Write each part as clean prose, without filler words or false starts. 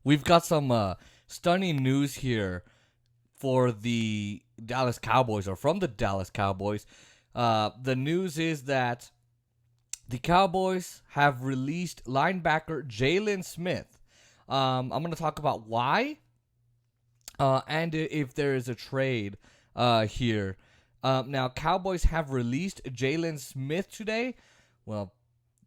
We've got some stunning news here for the Dallas Cowboys, or from the Dallas Cowboys. The news is that the Cowboys have released linebacker Jaylon Smith. I'm going to talk about why and if there is a trade here. Now, Cowboys have released Jaylon Smith today. Well,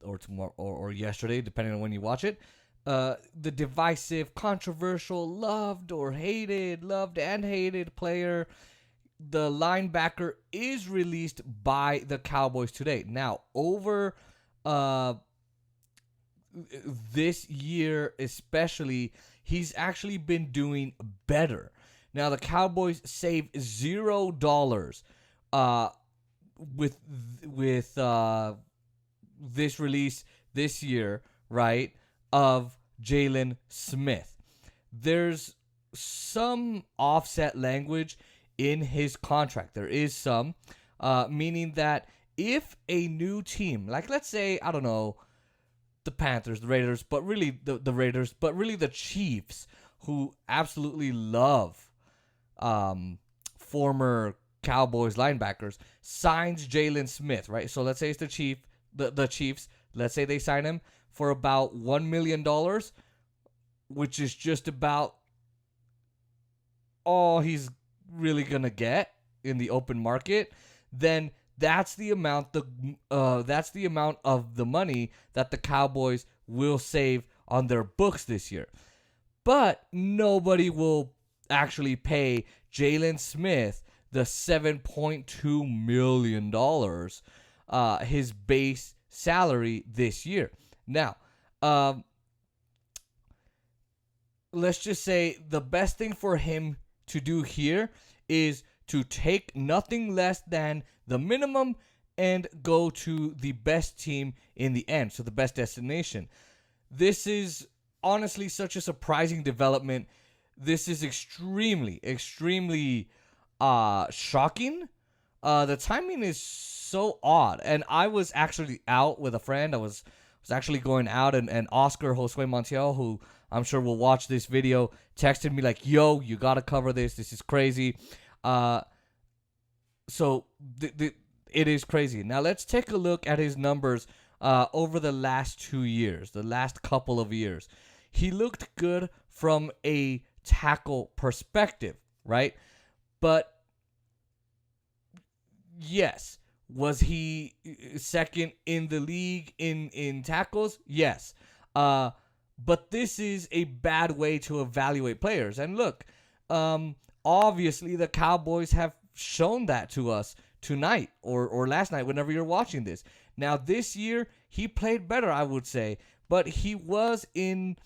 or tomorrow or yesterday, depending on when you watch it. The divisive, controversial, loved and hated player, the linebacker, is released by the Cowboys today. Now, over this year especially, he's actually been doing better. Now, the Cowboys save $0 uh, with this release this year, right, of Jaylon Smith. There's some offset language in his contract. There is some, meaning that if a new team, like let's say, I don't know, the Panthers, the Raiders, but really the Raiders, but really the Chiefs, who absolutely love former Cowboys linebackers, signs Jaylon Smith, right? So let's say it's the Chiefs. Let's say they sign him for about $1 million, which is just about all he's really gonna get in the open market. Then that's the amount of the money that the Cowboys will save on their books this year. But nobody will actually pay Jaylon Smith the $7.2 million, his base salary this year. Now, let's just say the best thing for him to do here is to take nothing less than the minimum and go to the best team in the end, so the best destination. This is honestly such a surprising development. This is extremely shocking. The timing is so odd, and I was actually out with a friend. I was actually going out, and Oscar Josue Montiel, who I'm sure will watch this video, texted me like, "Yo, you gotta cover this. This is crazy." So it is crazy. Now let's take a look at his numbers over the last 2 years, the last couple of years. He looked good from a tackle perspective, right? But yes, was he second in the league in tackles? Yes. But this is a bad way to evaluate players. And look, obviously the Cowboys have shown that to us tonight or last night, whenever you're watching this. Now, this year, he played better, I would say. But he was in,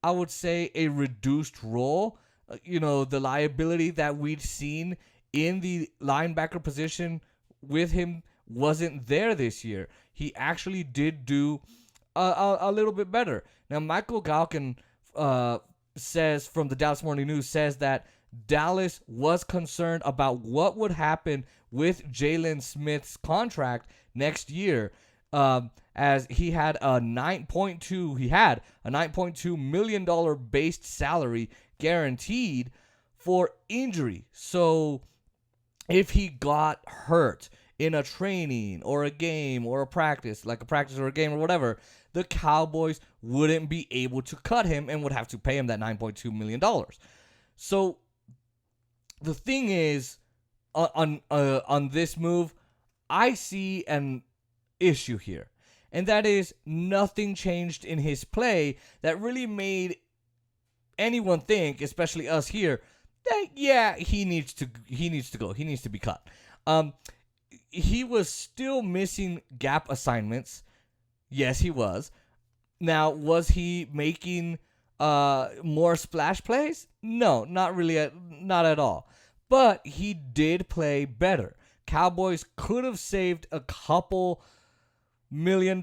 I would say, a reduced role. The liability that we'd seen in the linebacker position with him wasn't there this year. He actually did do a little bit better. Now, Michael Galkin says, from the Dallas Morning News, says that Dallas was concerned about what would happen with Jaylon Smith's contract next year, as he had a $9.2 million base salary guaranteed for injury. So if he got hurt in a training or a game or a practice, like a practice or a game or whatever, the Cowboys wouldn't be able to cut him and would have to pay him that $9.2 million. So the thing is, on this move, I see an issue here. And that is, nothing changed in his play that really made anyone think, especially us here, that yeah, he needs to go. He needs to be cut. He was still missing gap assignments. Yes, he was. Now, was he making more splash plays? No, not really, not at all. But he did play better. Cowboys could have saved a couple $1 million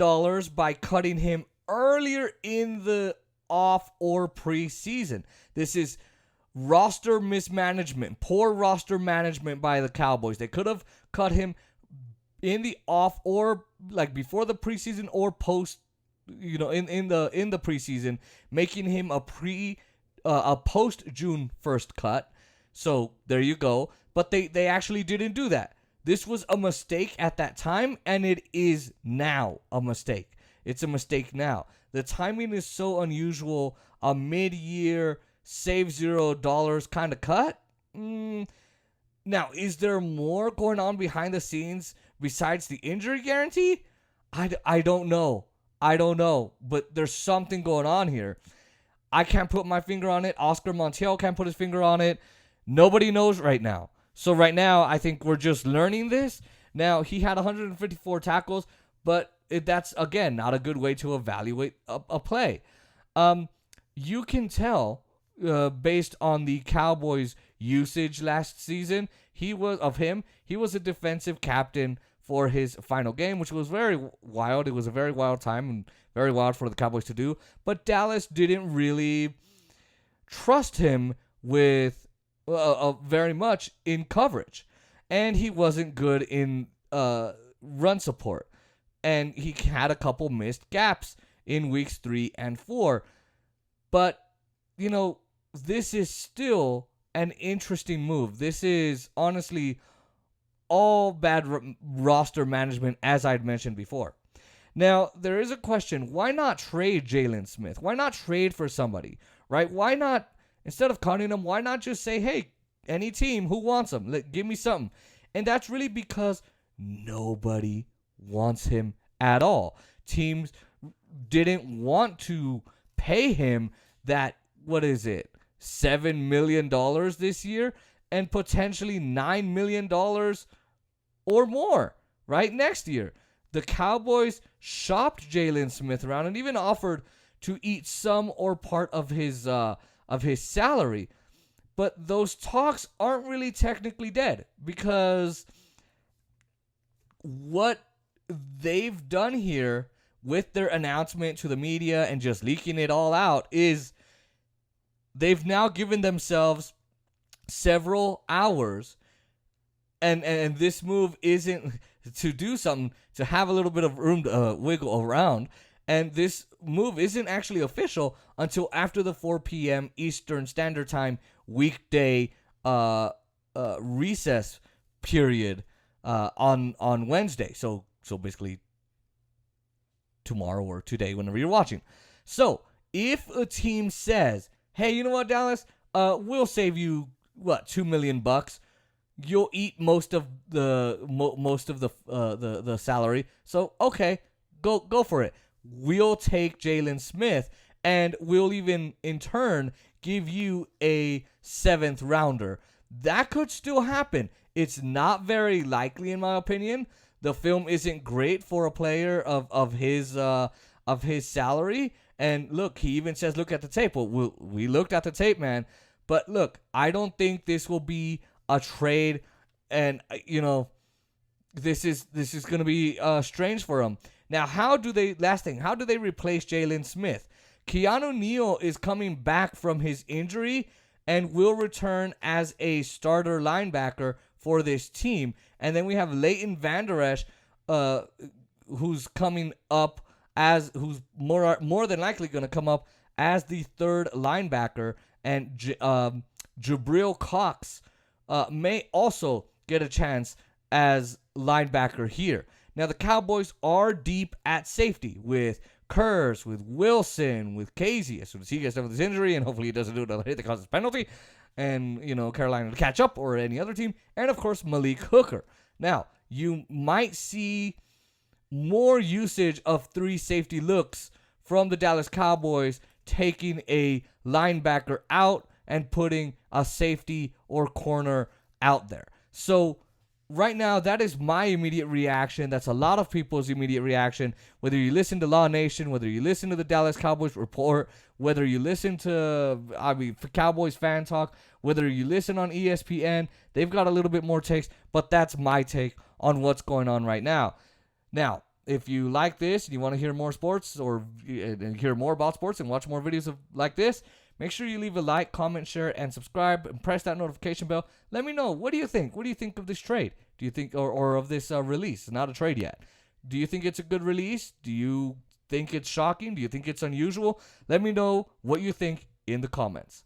by cutting him earlier in the off or preseason. This is roster mismanagement, poor roster management by the Cowboys. They could have cut him in the off, or like before the preseason or post, in the preseason, making him a a post June 1st cut. So there you go. But they actually didn't do that. This was a mistake at that time, and it is now a mistake. It's a mistake now. The timing is so unusual. A mid-year save $0 kind of cut. Now, is there more going on behind the scenes besides the injury guarantee? I don't know. I don't know. But there's something going on here. I can't put my finger on it. Oscar Montiel can't put his finger on it. Nobody knows right now. So right now, I think we're just learning this. Now, he had 154 tackles, but that's, again, not a good way to evaluate a play. You can tell, based on the Cowboys' usage last season, he was a defensive captain for his final game, which was very wild. It was a very wild time and very wild for the Cowboys to do. But Dallas didn't really trust him with very much in coverage. And he wasn't good in run support. And he had a couple missed gaps in weeks 3 and 4. But, this is still an interesting move. This is honestly all bad roster management, as I'd mentioned before. Now, there is a question. Why not trade Jaylon Smith? Why not trade for somebody, right? Why not, instead of cutting him, why not just say, hey, any team, who wants him? Give me something. And that's really because nobody wants him at all. Teams didn't want to pay him that, $7 million this year and potentially $9 million or more, right, next year. The Cowboys shopped Jaylon Smith around and even offered to eat some or part of his salary. But those talks aren't really technically dead, because what they've done here with their announcement to the media and just leaking it all out is they've now given themselves several hours, and this move isn't to do something, to have a little bit of room to wiggle around, and this move isn't actually official until after the 4 p.m. Eastern Standard Time weekday recess period on Wednesday. So basically tomorrow or today, whenever you're watching. So if a team says, hey, you know what, Dallas? We'll save you $2 million. You'll eat most of the salary. So okay, go for it. We'll take Jaylon Smith, and we'll even in turn give you a 7th rounder. That could still happen. It's not very likely, in my opinion. The film isn't great for a player of his salary. And look, he even says, look at the tape. Well, we looked at the tape, man. But look, I don't think this will be a trade. And, this is going to be strange for him. Now, how do they replace Jaylon Smith? Keanu Neal is coming back from his injury and will return as a starter linebacker for this team. And then we have Leighton Vander Esch, who's coming up who's more than likely going to come up as the 3rd linebacker, and Jabril Cox may also get a chance as linebacker here. Now, the Cowboys are deep at safety with Kurz, with Wilson, with Casey, as soon as he gets done with his injury, and hopefully he doesn't do another hit that causes penalty, and, Carolina to catch up, or any other team, and, of course, Malik Hooker. Now, you might see more usage of 3 safety looks from the Dallas Cowboys, taking a linebacker out and putting a safety or corner out there. So right now, that is my immediate reaction. That's a lot of people's immediate reaction. Whether you listen to Law Nation, whether you listen to the Dallas Cowboys Report, whether you listen to Cowboys Fan Talk, whether you listen on ESPN, they've got a little bit more takes, but that's my take on what's going on right now. Now, if you like this and you want to hear more sports or hear more about sports and watch more videos like this, make sure you leave a like, comment, share, and subscribe, and press that notification bell. Let me know. What do you think? What do you think of this trade? Do you think, or of this release? It's not a trade yet. Do you think it's a good release? Do you think it's shocking? Do you think it's unusual? Let me know what you think in the comments.